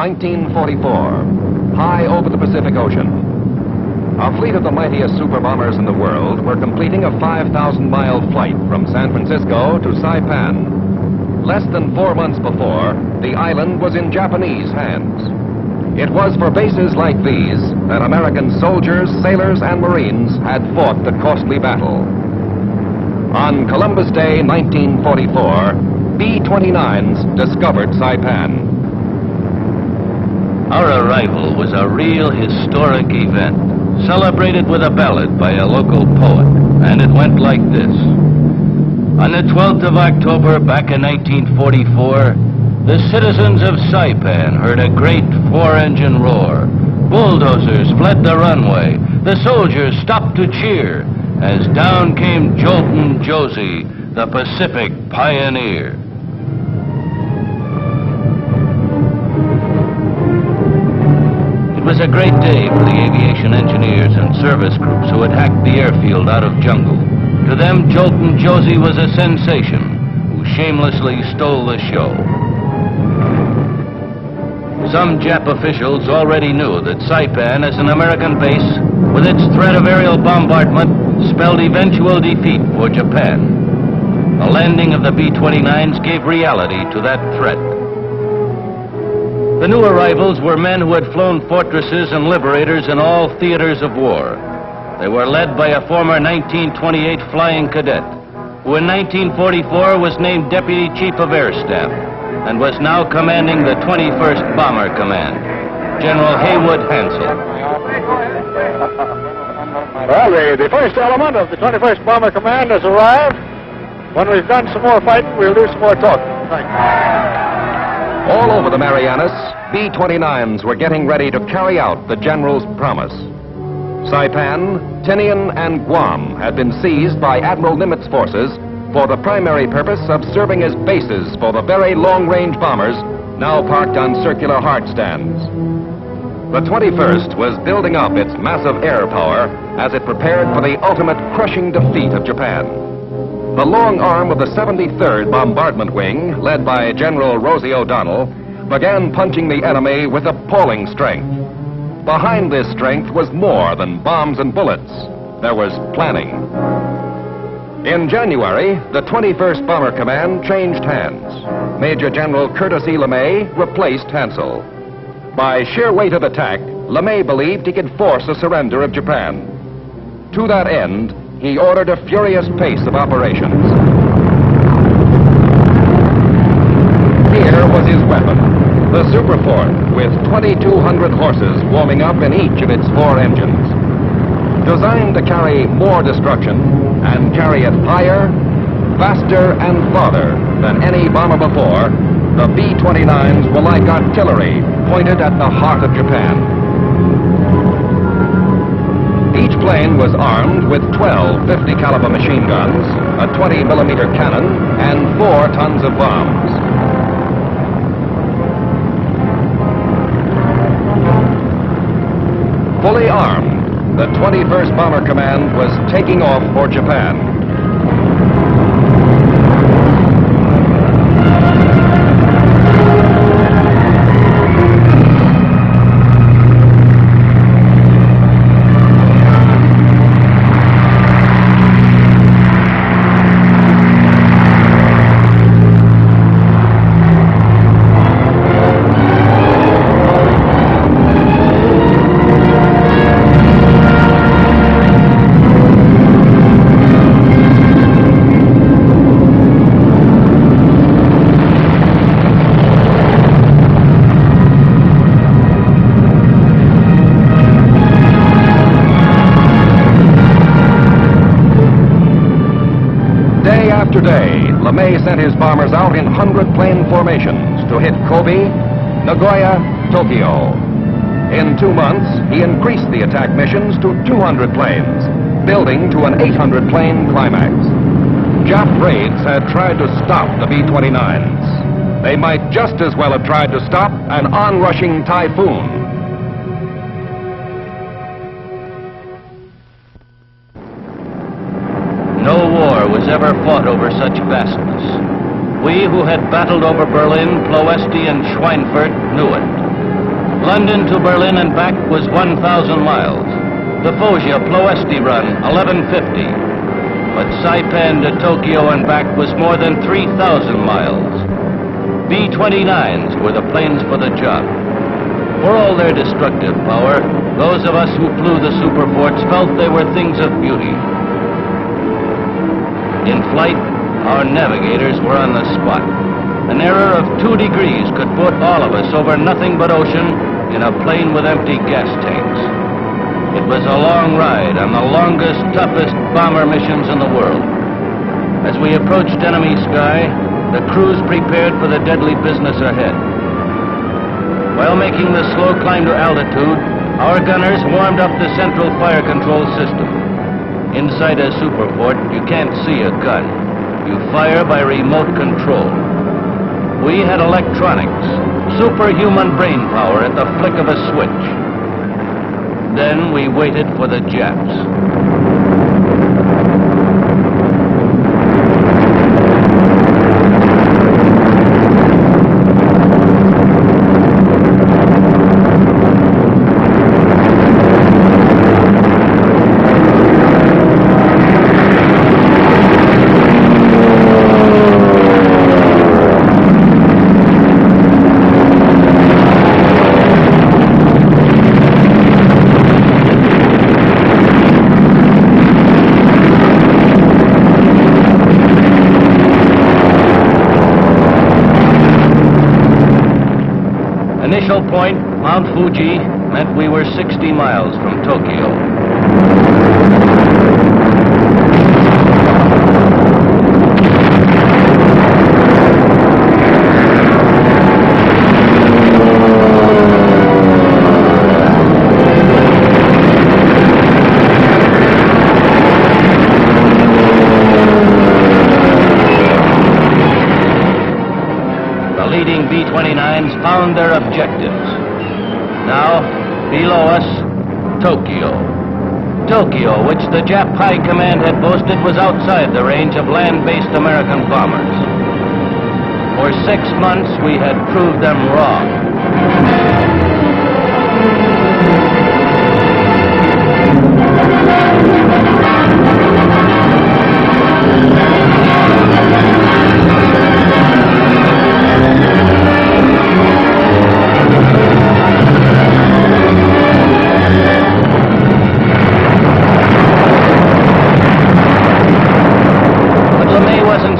1944, high over the Pacific Ocean. A fleet of the mightiest super bombers in the world were completing a 5,000-mile flight from San Francisco to Saipan. Less than 4 months before, the island was in Japanese hands. It was for bases like these that American soldiers, sailors, and Marines had fought the costly battle. On Columbus Day 1944, B-29s discovered Saipan. Our arrival was a real historic event, celebrated with a ballad by a local poet, and it went like this. On the 12th of October back in 1944, the citizens of Saipan heard a great 4-engine roar. Bulldozers fled the runway. The soldiers stopped to cheer as down came Jolton Josie, the Pacific pioneer. It was a great day for the aviation engineers and service groups who had hacked the airfield out of jungle. To them, Jolton Josie was a sensation who shamelessly stole the show. Some Jap officials already knew that Saipan, as an American base, with its threat of aerial bombardment, spelled eventual defeat for Japan. The landing of the B-29s gave reality to that threat. The new arrivals were men who had flown fortresses and liberators in all theaters of war. They were led by a former 1928 flying cadet, who in 1944 was named Deputy Chief of Air Staff and was now commanding the 21st Bomber Command, General Haywood Hansel. Well, the first element of the 21st Bomber Command has arrived. When we've done some more fighting, we'll do some more talking. Thank you. All over the Marianas, B-29s were getting ready to carry out the General's promise. Saipan, Tinian, and Guam had been seized by Admiral Nimitz forces for the primary purpose of serving as bases for the very long-range bombers now parked on circular hard stands. The 21st was building up its massive air power as it prepared for the ultimate crushing defeat of Japan. The long arm of the 73rd Bombardment Wing, led by General Rosie O'Donnell, began punching the enemy with appalling strength. Behind this strength was more than bombs and bullets. There was planning. In January, the 21st Bomber Command changed hands. Major General Curtis E. LeMay replaced Hansel. By sheer weight of attack, LeMay believed he could force a surrender of Japan. To that end, he ordered a furious pace of operations. Here was his weapon, the Super Fort, with 2,200 horses warming up in each of its 4 engines. Designed to carry more destruction and carry it higher, faster, and farther than any bomber before, the B-29s were like artillery pointed at the heart of Japan. Each plane was armed with 12 50-caliber machine guns, a 20-millimeter cannon, and 4 tons of bombs. Fully armed, the 21st Bomber Command was taking off for Japan. After day, LeMay sent his bombers out in 100-plane formations to hit Kobe, Nagoya, Tokyo. In 2 months, he increased the attack missions to 200 planes, building to an 800-plane climax. Jap raids had tried to stop the B-29s. They might just as well have tried to stop an onrushing typhoon. No war was ever fought over such vastness. We who had battled over Berlin, Ploesti, and Schweinfurt knew it. London to Berlin and back was 1,000 miles. The Foggia-Ploesti run, 1150. But Saipan to Tokyo and back was more than 3,000 miles. B-29s were the planes for the job. For all their destructive power, those of us who flew the superforts felt they were things of beauty. In flight, our navigators were on the spot. An error of 2 degrees could put all of us over nothing but ocean in a plane with empty gas tanks. It was a long ride on the longest, toughest bomber missions in the world. As we approached enemy sky, the crews prepared for the deadly business ahead. While making the slow climb to altitude, our gunners warmed up the central fire control system. Inside a superfort, you can't see a gun. You fire by remote control. We had electronics, superhuman brain power at the flick of a switch. Then we waited for the Japs. Initial point, Mount Fuji, meant we were 60 miles from Tokyo. The leading B-29s found their objectives. Now, below us, Tokyo. Tokyo, which the Jap High Command had boasted was outside the range of land-based American bombers. For 6 months, we had proved them wrong.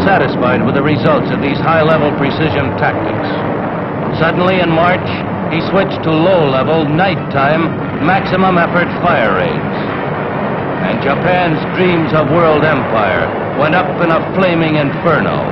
Satisfied with the results of these high-level precision tactics. Suddenly in March, he switched to low-level, nighttime, maximum effort fire raids. And Japan's dreams of world empire went up in a flaming inferno.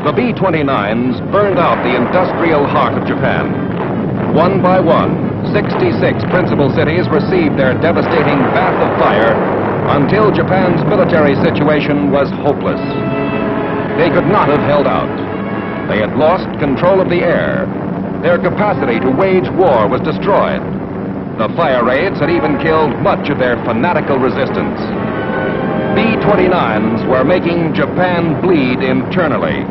The B-29s burned out the industrial heart of Japan. One by one, 66 principal cities received their devastating bath of fire until Japan's military situation was hopeless. They could not have held out. They had lost control of the air. Their capacity to wage war was destroyed. The fire raids had even killed much of their fanatical resistance. B-29s were making Japan bleed internally.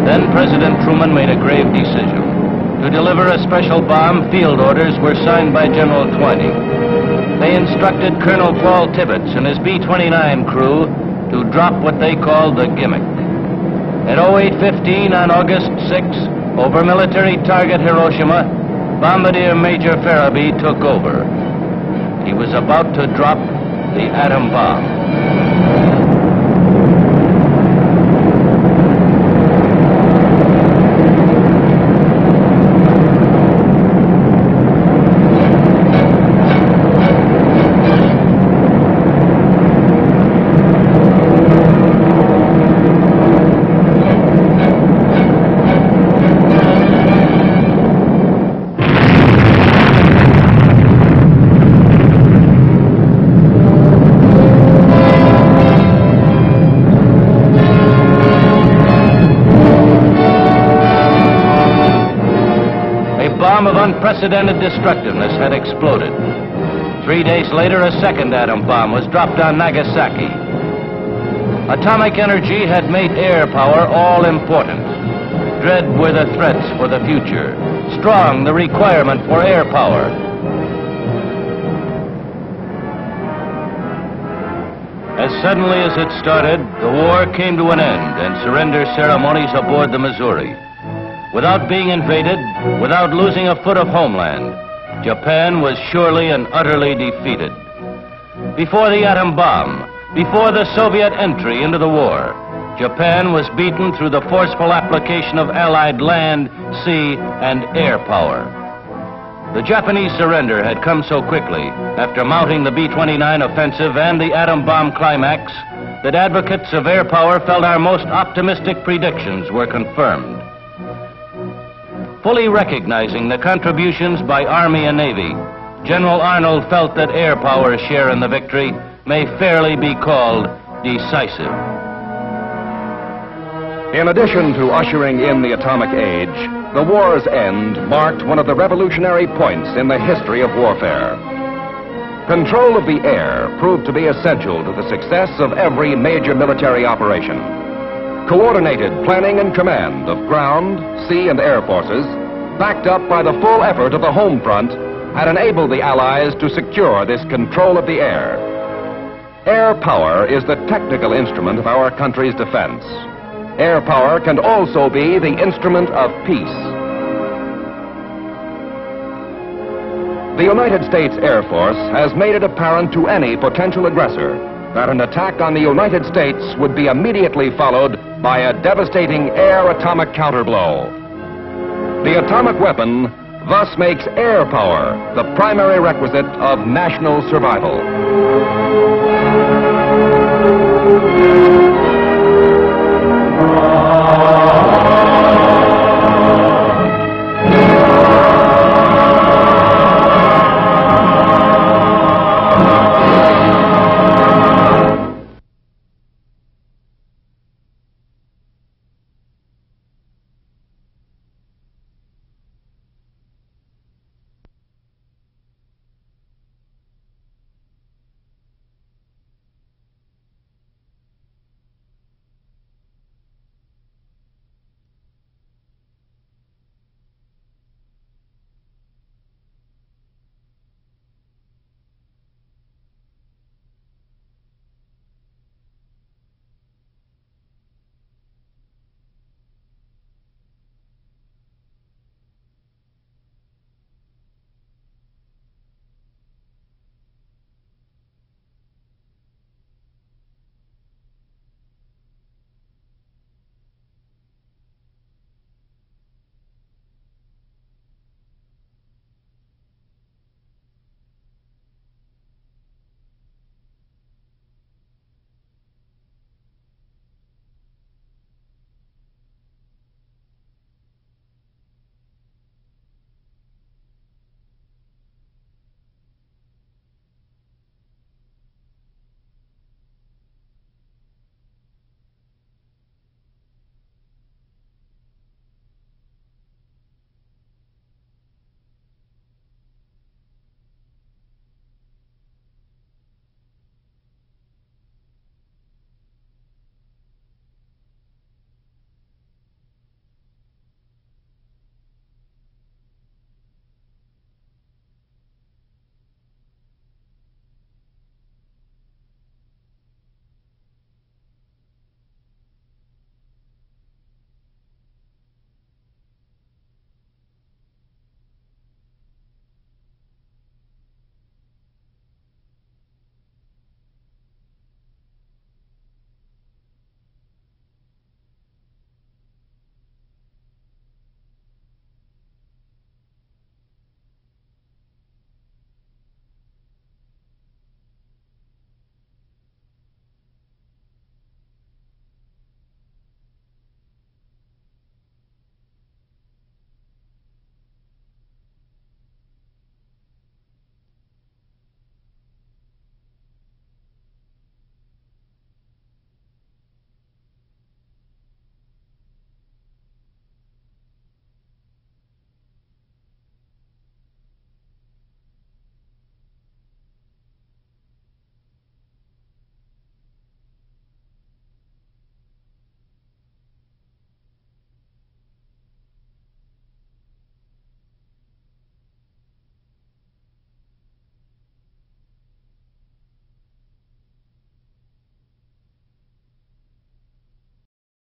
Then President Truman made a grave decision. To deliver a special bomb, field orders were signed by General Twining. They instructed Colonel Paul Tibbets and his B-29 crew to drop what they called the gimmick. At 08:15 on August 6, over military target Hiroshima, Bombardier Major Farabee took over. He was about to drop the atom bomb. unprecedented destructiveness had exploded. 3 days later, a second atom bomb was dropped on Nagasaki. Atomic energy had made air power all important. Dread were the threats for the future. Strong the requirement for air power. As suddenly as it started, the war came to an end and surrender ceremonies aboard the Missouri. Without being invaded, without losing a foot of homeland, Japan was surely and utterly defeated. Before the atom bomb, before the Soviet entry into the war, Japan was beaten through the forceful application of Allied land, sea, and air power. The Japanese surrender had come so quickly after mounting the B-29 offensive and the atom bomb climax that advocates of air power felt our most optimistic predictions were confirmed. Fully recognizing the contributions by Army and Navy, General Arnold felt that air power's share in the victory may fairly be called decisive. In addition to ushering in the atomic age, the war's end marked one of the revolutionary points in the history of warfare. Control of the air proved to be essential to the success of every major military operation. Coordinated planning and command of ground, sea, and air forces, backed up by the full effort of the home front, had enabled the Allies to secure this control of the air. Air power is the technical instrument of our country's defense. Air power can also be the instrument of peace. The United States Air Force has made it apparent to any potential aggressor that an attack on the United States would be immediately followed by a devastating air atomic counterblow. The atomic weapon thus makes air power the primary requisite of national survival.